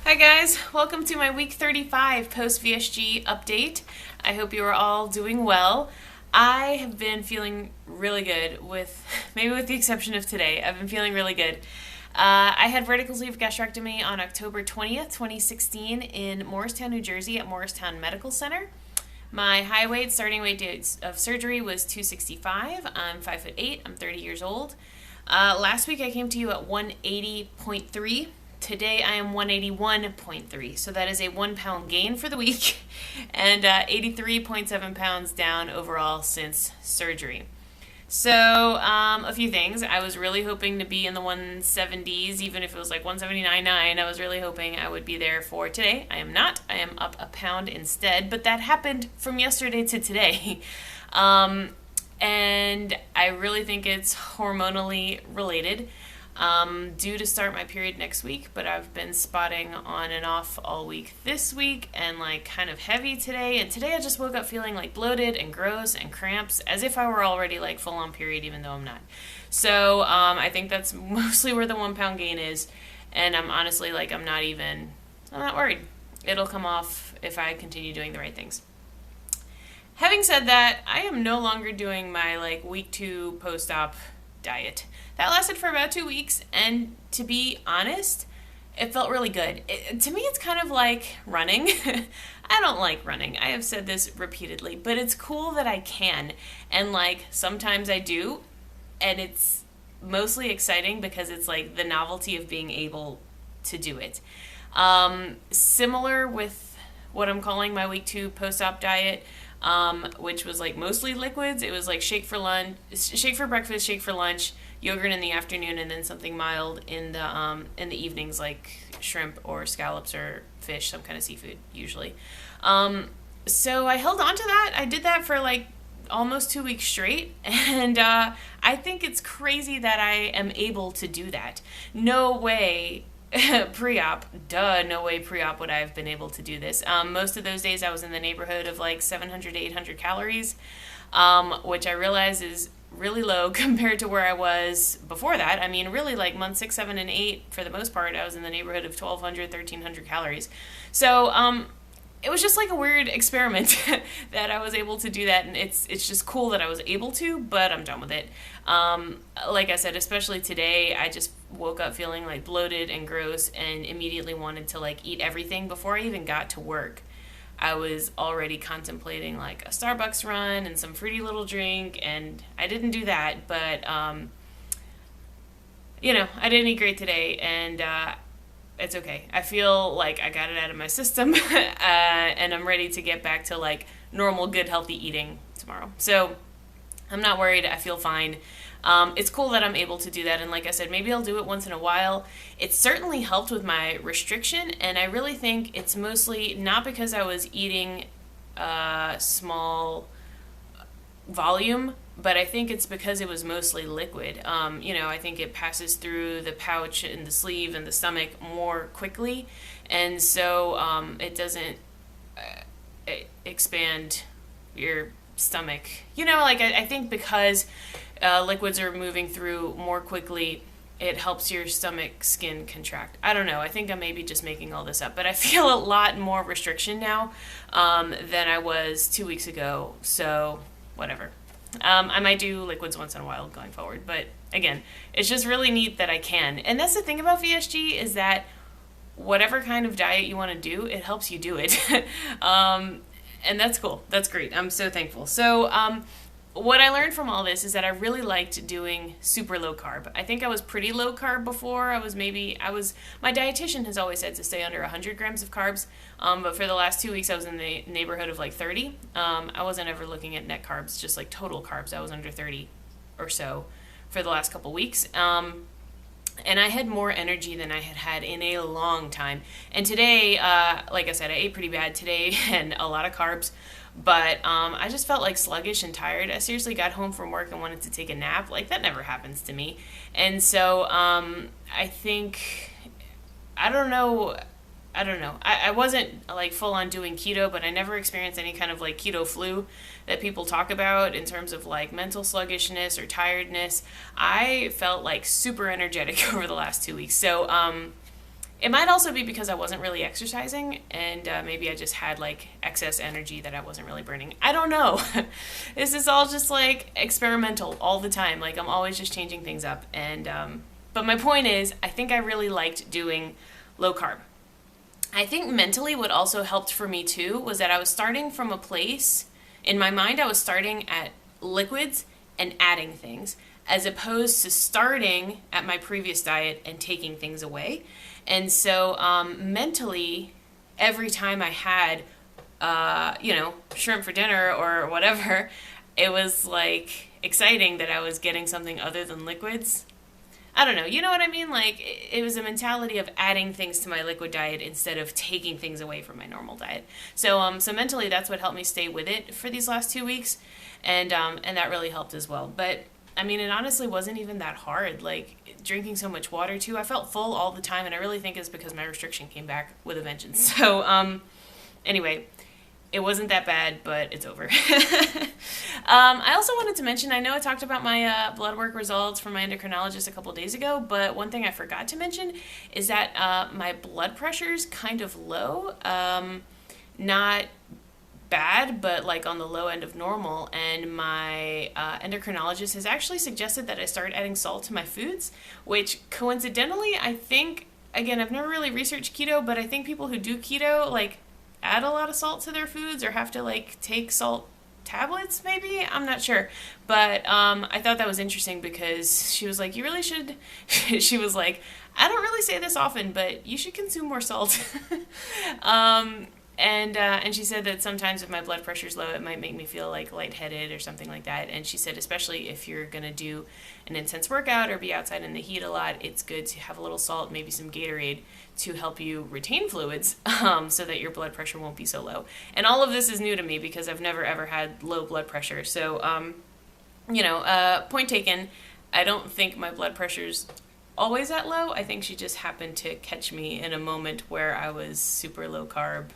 Hi guys, welcome to my week 35 post VSG update. I hope you are all doing well. I have been feeling really good maybe with the exception of today, I've been feeling really good. I had vertical sleeve gastrectomy on October 20th, 2016 in Morristown, New Jersey at Morristown Medical Center. My starting weight date of surgery was 265. I'm 5'8", I'm 30 years old. Last week I came to you at 180.3. Today I am 181.3, so that is a 1 pound gain for the week and 83.7 pounds down overall since surgery. So a few things. I was really hoping to be in the 170s, even if it was like 179.9. I was really hoping I would be there for today. I am not. I am up a pound instead, but that happened from yesterday to today. And I really think it's hormonally related. Due to start my period next week, but I've been spotting on and off all week this week and like kind of heavy today. And today I just woke up feeling like bloated and gross and cramps as if I were already like full on period, even though I'm not. So I think that's mostly where the 1 pound gain is. And I'm honestly like, I'm not worried. It'll come off if I continue doing the right things. Having said that, I am no longer doing my like week 2 post-op diet. That lasted for about 2 weeks, and to be honest, it felt really good. To me, it's kind of like running. I don't like running. I have said this repeatedly, but it's cool that I can, and like sometimes I do, and it's mostly exciting because it's like the novelty of being able to do it. Similar with what I'm calling my week 2 post-op diet, which was like mostly liquids. It was like shake for breakfast, shake for lunch, yogurt in the afternoon, and then something mild in the evenings, like shrimp or scallops or fish, some kind of seafood usually. So I held on to that. I did that for like almost 2 weeks straight, and I think it's crazy that I am able to do that. No way pre-op would I have been able to do this. Most of those days I was in the neighborhood of like 700 to 800 calories, which I realize is really low compared to where I was before that. I mean, really like month 6, 7, and 8, for the most part, I was in the neighborhood of 1,200, 1,300 calories. So it was just like a weird experiment that I was able to do that, and it's just cool that I was able to, but I'm done with it. Like I said, especially today, I just woke up feeling like bloated and gross and immediately wanted to like eat everything. Before I even got to work, I was already contemplating like a Starbucks run and some fruity little drink, and I didn't do that, but I didn't eat great today, and it's okay. I feel like I got it out of my system, and I'm ready to get back to like normal, good, healthy eating tomorrow. So I'm not worried. I feel fine. It's cool that I'm able to do that, and like I said, maybe I'll do it once in a while. It certainly helped with my restriction, and I really think it's mostly not because I was eating small volume, but I think it's because it was mostly liquid. I think it passes through the pouch and the sleeve and the stomach more quickly, and so it doesn't expand your stomach. I think because liquids are moving through more quickly, it helps your stomach skin contract. I don't know. I think I'm maybe just making all this up, but I feel a lot more restriction now than I was 2 weeks ago. So whatever. I might do liquids once in a while going forward, but again, it's just really neat that I can. And that's the thing about VSG, is that whatever kind of diet you want to do, it helps you do it. And that's cool. That's great. I'm so thankful. So what I learned from all this is that I really liked doing super low carb. I think I was pretty low carb before. My dietitian has always said to stay under 100 grams of carbs, but for the last 2 weeks I was in the neighborhood of like 30. I wasn't ever looking at net carbs, just like total carbs. I was under 30 or so for the last couple weeks. And I had more energy than I had had in a long time. And today, like I said, I ate pretty bad today and a lot of carbs. But I just felt like sluggish and tired. I seriously got home from work and wanted to take a nap. Like, that never happens to me. And so I think, I don't know. I wasn't like full on doing keto, but I never experienced any kind of like keto flu that people talk about in terms of like mental sluggishness or tiredness. I felt like super energetic over the last 2 weeks. So It might also be because I wasn't really exercising, and maybe I just had like excess energy that I wasn't really burning. I don't know. This is all just like experimental all the time. Like I'm always just changing things up. And but my point is, I think I really liked doing low carb. I think mentally what also helped for me too was that I was starting from a place, in my mind I was starting at liquids and adding things, as opposed to starting at my previous diet and taking things away. And so mentally, every time I had, shrimp for dinner or whatever, it was like exciting that I was getting something other than liquids. I don't know, you know what I mean? Like it was a mentality of adding things to my liquid diet instead of taking things away from my normal diet. So mentally, that's what helped me stay with it for these last 2 weeks, and that really helped as well. But I mean, it honestly wasn't even that hard. Like drinking so much water too, I felt full all the time, and I really think it's because my restriction came back with a vengeance. So anyway, it wasn't that bad, but it's over. I also wanted to mention, I know I talked about my blood work results from my endocrinologist a couple days ago, but one thing I forgot to mention is that my blood pressure's kind of low. Not bad, but like on the low end of normal, and my endocrinologist has actually suggested that I start adding salt to my foods, which coincidentally, I think, again, I've never really researched keto, but I think people who do keto like add a lot of salt to their foods or have to like take salt tablets, maybe, I'm not sure, but I thought that was interesting because she was like, you really should she was like, I don't really say this often, but you should consume more salt. And she said that sometimes if my blood pressure's low, it might make me feel like lightheaded or something like that. And she said, especially if you're going to do an intense workout or be outside in the heat a lot, it's good to have a little salt, maybe some Gatorade, to help you retain fluids so that your blood pressure won't be so low. And all of this is new to me because I've never ever had low blood pressure. So, point taken, I don't think my blood pressure's always that low. I think she just happened to catch me in a moment where I was super low carb,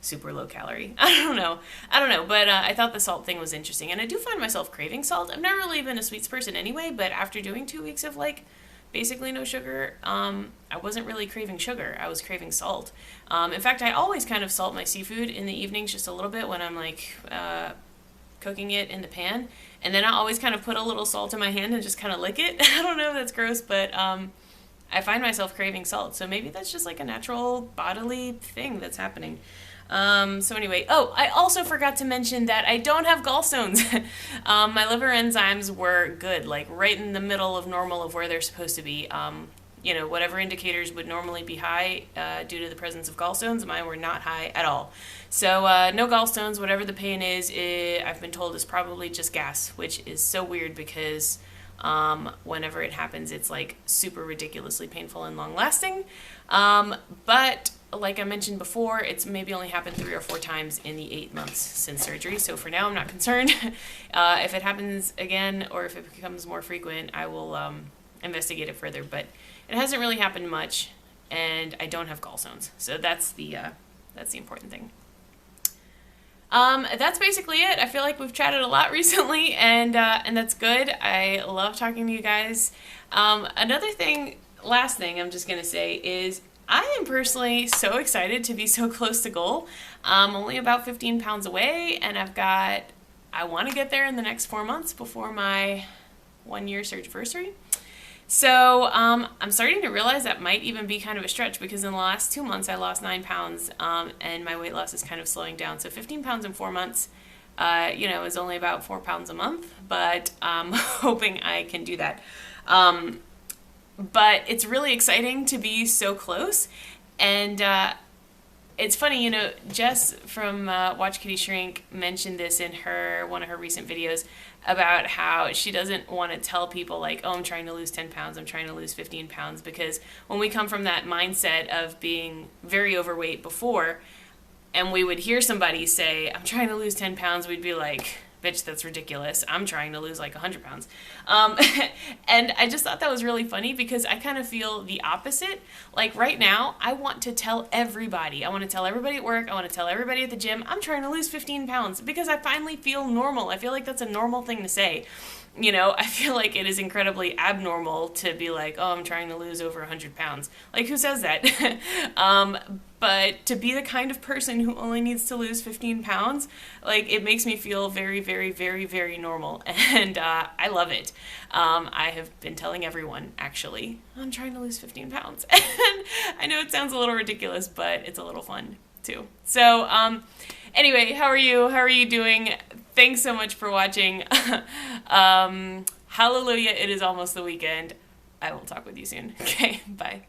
super low calorie. I don't know, but I thought the salt thing was interesting, and I do find myself craving salt. I've never really been a sweets person anyway, but after doing 2 weeks of like basically no sugar, I wasn't really craving sugar. I was craving salt. In fact, I always kind of salt my seafood in the evenings just a little bit when I'm like cooking it in the pan, and then I always kind of put a little salt in my hand and just kind of lick it. I don't know if that's gross, but I find myself craving salt, so maybe that's just like a natural bodily thing that's happening. So anyway, I also forgot to mention that I don't have gallstones. My liver enzymes were good, like right in the middle of normal of where they're supposed to be. Whatever indicators would normally be high due to the presence of gallstones, mine were not high at all. So no gallstones, whatever the pain is, I've been told is probably just gas, which is so weird because whenever it happens, it's like super ridiculously painful and long lasting. But like I mentioned before, it's maybe only happened 3 or 4 times in the 8 months since surgery. So for now, I'm not concerned. If it happens again or if it becomes more frequent, I will investigate it further. But it hasn't really happened much, and I don't have gallstones. So that's the important thing. That's basically it. I feel like we've chatted a lot recently, and that's good. I love talking to you guys. Last thing I'm just gonna say is I am personally so excited to be so close to goal. I'm only about 15 pounds away, and I want to get there in the next 4 months before my 1-year surgeversary. So I'm starting to realize that might even be kind of a stretch because in the last 2 months I lost 9 pounds, and my weight loss is kind of slowing down. So 15 pounds in 4 months, is only about 4 pounds a month, but I'm hoping I can do that. But it's really exciting to be so close, and it's funny, Jess from Watch Kitty Shrink mentioned this in one of her recent videos about how she doesn't want to tell people like, oh, I'm trying to lose 10 pounds, I'm trying to lose 15 pounds, because when we come from that mindset of being very overweight before, and we would hear somebody say, I'm trying to lose 10 pounds, we'd be like, bitch, that's ridiculous. I'm trying to lose like 100 pounds. And I just thought that was really funny because I kind of feel the opposite. Like right now, I want to tell everybody. I want to tell everybody at work. I want to tell everybody at the gym, I'm trying to lose 15 pounds because I finally feel normal. I feel like that's a normal thing to say. You know, I feel like it is incredibly abnormal to be like, oh, I'm trying to lose over 100 pounds. Like, who says that? But to be the kind of person who only needs to lose 15 pounds, like, it makes me feel very, very, very, very normal. And I love it. I have been telling everyone, actually, I'm trying to lose 15 pounds. And I know it sounds a little ridiculous, but it's a little fun, too. So, anyway, how are you? How are you doing? Thanks so much for watching. Hallelujah, it is almost the weekend. I will talk with you soon. Okay, bye.